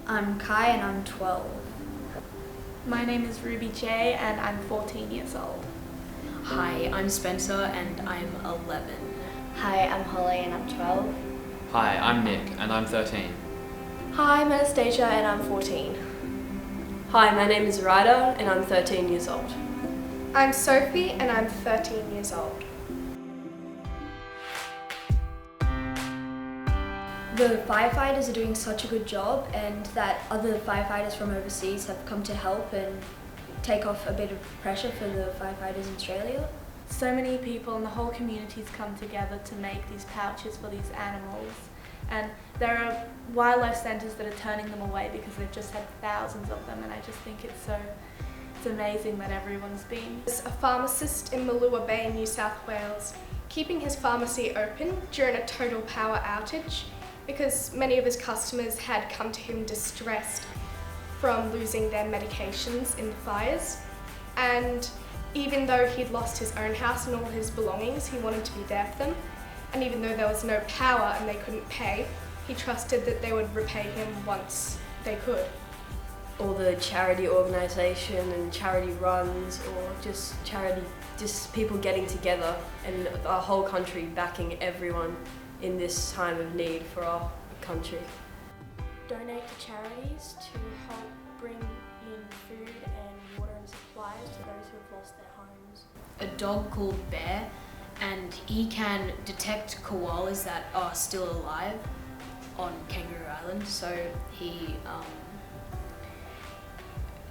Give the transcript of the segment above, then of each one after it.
I'm Kai and I'm 12. My name is Ruby J and I'm 14 years old. Hi, I'm Spencer and I'm 11. Hi, I'm Holly and I'm 12. Hi, I'm Nick and I'm 13. Hi, I'm Anastasia and I'm 14. Hi, my name is Ryder and I'm 13 years old. I'm Sophie and I'm 13 years old. The firefighters are doing such a good job, and that other firefighters from overseas have come to help and take off a bit of pressure for the firefighters in Australia. So many people and the whole community's come together to make these pouches for these animals, and there are wildlife centres that are turning them away because they've just had thousands of them, and I just think it's amazing that everyone's been. There's a pharmacist in Malua Bay, New South Wales, keeping his pharmacy open during a total power outage because many of his customers had come to him distressed from losing their medications in the fires. And even though he'd lost his own house and all his belongings, he wanted to be there for them. And even though there was no power and they couldn't pay, he trusted that they would repay him once they could. All the charity organisation and charity runs, or just people getting together and our whole country backing everyone in this time of need for our country. Donate to charities to help bring in food and water and supplies to those who have lost their homes. A dog called Bear, and he can detect koalas that are still alive on Kangaroo Island. So he,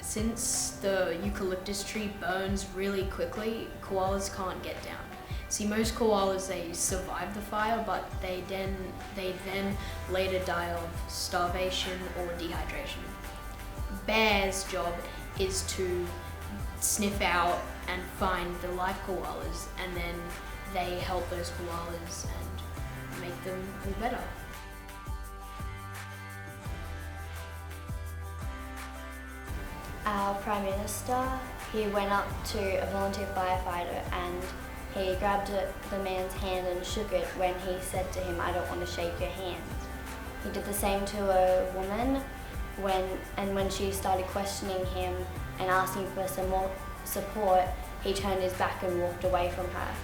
since the eucalyptus tree burns really quickly, koalas can't get down. See, most koalas, they survive the fire, but they then later die of starvation or dehydration. Bear's job is to sniff out and find the live koalas, and then they help those koalas and make them all better. Our Prime Minister, he went up to a volunteer firefighter and he grabbed the man's hand and shook it when he said to him, "I don't want to shake your hand." He did the same to a woman when she started questioning him and asking for some more support, he turned his back and walked away from her.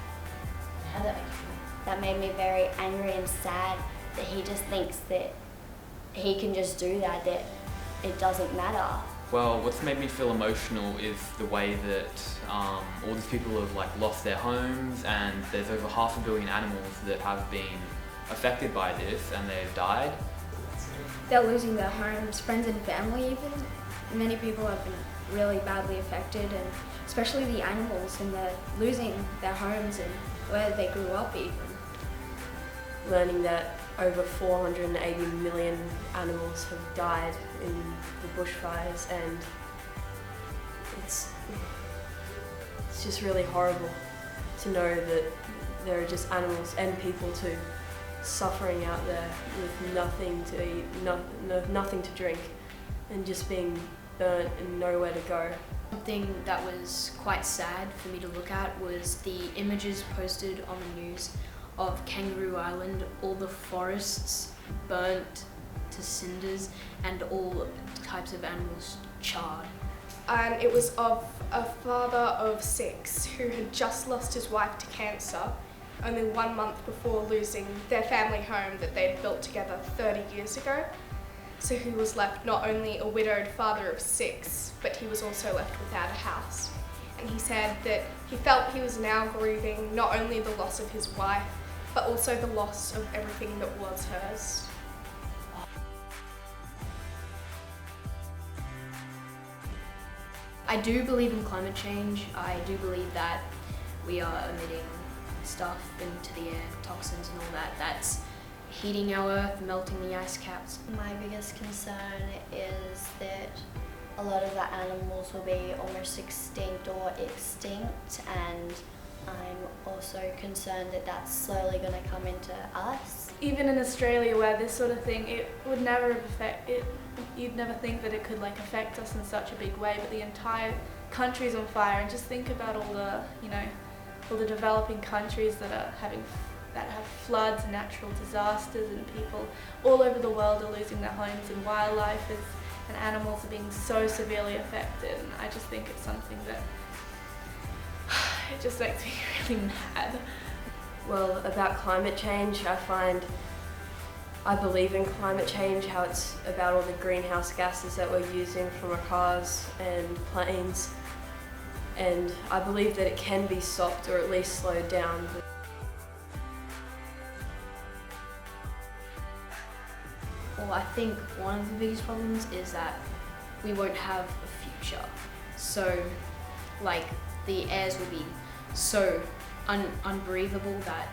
How'd that make you feel? That made me very angry and sad that he just thinks that he can just do that it doesn't matter. Well, what's made me feel emotional is the way that all these people have lost their homes, and there's over 500 million animals that have been affected by this and they've died. They're losing their homes, friends and family even. Many people have been really badly affected, and especially the animals, and they're losing their homes and where they grew up even. Learning that over 480 million animals have died in the bushfires, and it's just really horrible to know that there are just animals and people too suffering out there with nothing to eat, nothing to drink, and just being burnt and nowhere to go. Something that was quite sad for me to look at was the images posted on the news of Kangaroo Island, all the forests burnt to cinders and all types of animals charred. And it was of a father of 6 who had just lost his wife to cancer only 1 month before losing their family home that they'd built together 30 years ago. So he was left not only a widowed father of 6, but he was also left without a house. And he said that he felt he was now grieving not only the loss of his wife, but also the loss of everything that was hers. I do believe in climate change. I do believe that we are emitting stuff into the air, toxins and all that. That's heating our earth, melting the ice caps. My biggest concern is that a lot of the animals will be almost extinct or extinct, and I'm also concerned that that's slowly going to come into us. Even in Australia, where this sort of thing, it would never affect it. You'd never think that it could affect us in such a big way, but the entire country's on fire. And just think about all the developing countries that have floods and natural disasters, and people all over the world are losing their homes, and wildlife is and animals are being so severely affected, and I just think it's something that it just makes me really mad. Well, about climate change, I believe in climate change, how it's about all the greenhouse gases that we're using from our cars and planes, and I believe that it can be stopped or at least slowed down. Well, I think one of the biggest problems is that we won't have a future. So, like, the airs will be so unbreathable that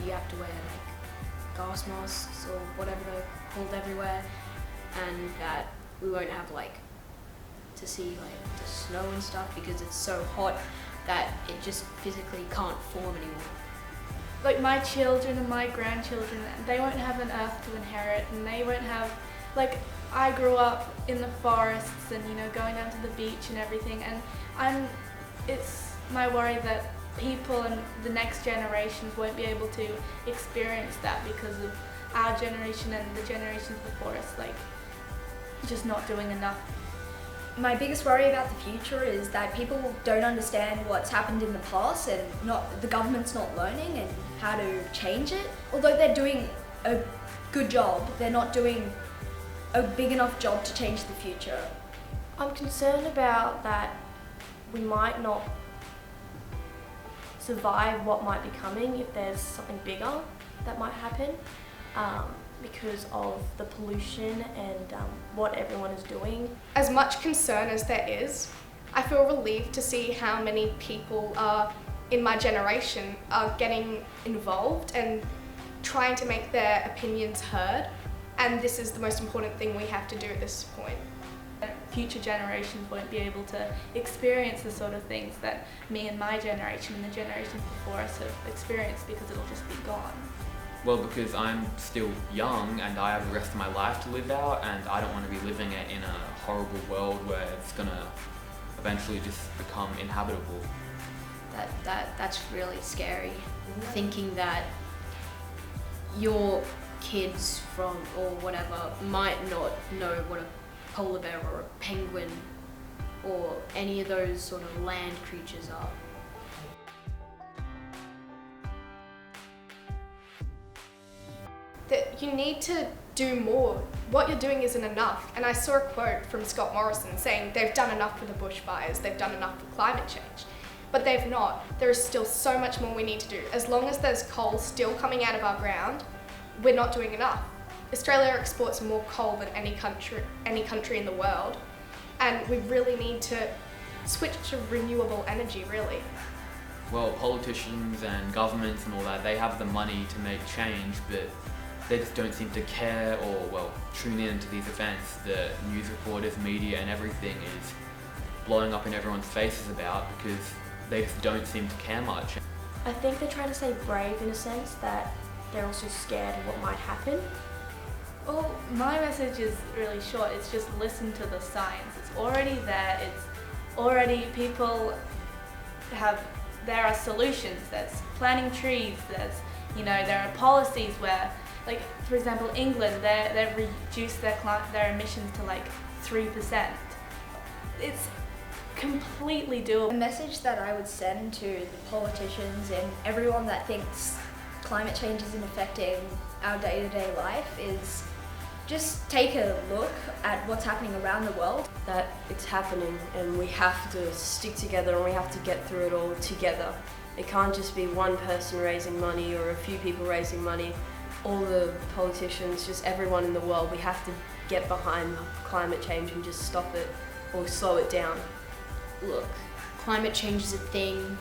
you have to wear like gas masks or whatever they're called everywhere, and that we won't have like to see like the snow and stuff because it's so hot that it just physically can't form anymore. Like my children and my grandchildren, they won't have an earth to inherit, and they won't have, like, I grew up in the forests and, you know, going down to the beach and everything, and it's my worry that people and the next generations won't be able to experience that because of our generation and the generations before us, like, just not doing enough. My biggest worry about the future is that people don't understand what's happened in the past, and the government's not learning and how to change it. Although they're doing a good job, they're not doing a big enough job to change the future. I'm concerned about that we might not survive what might be coming if there's something bigger that might happen, because of the pollution and what everyone is doing. As much concern as there is, I feel relieved to see how many people in my generation are getting involved and trying to make their opinions heard, and this is the most important thing we have to do at this point. Future generations won't be able to experience the sort of things that me and my generation and the generations before us have experienced because it'll just be gone. Well, because I'm still young and I have the rest of my life to live out, and I don't want to be living it in a horrible world where it's gonna eventually just become inhabitable. That's really scary. Thinking that your kids from or whatever might not know what a polar bear or a penguin or any of those sort of land creatures are. That you need to do more. What you're doing isn't enough. And I saw a quote from Scott Morrison saying they've done enough for the bushfires, they've done enough for climate change. But they've not. There is still so much more we need to do. As long as there's coal still coming out of our ground, we're not doing enough. Australia exports more coal than any country in the world, and we really need to switch to renewable energy, really. Well, politicians and governments and all that, they have the money to make change, but they just don't seem to care or, well, tune in to these events that news reporters, media and everything is blowing up in everyone's faces about, because they just don't seem to care much. I think they're trying to say brave in a sense, that they're also scared of what might happen. Well, my message is really short. It's just listen to the science. It's already there. It's already there are solutions. There's planting trees. There are policies where, like, for example, England, they've reduced their emissions to like 3%. It's completely doable. The message that I would send to the politicians and everyone that thinks climate change isn't affecting our day-to-day life is just take a look at what's happening around the world. That it's happening and we have to stick together and we have to get through it all together. It can't just be one person raising money or a few people raising money. All the politicians, just everyone in the world, we have to get behind climate change and just stop it or slow it down. Look, climate change is a thing.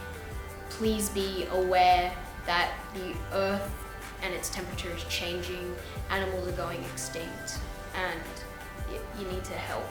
Please be aware that the Earth and its temperature is changing, animals are going extinct, and you need to help.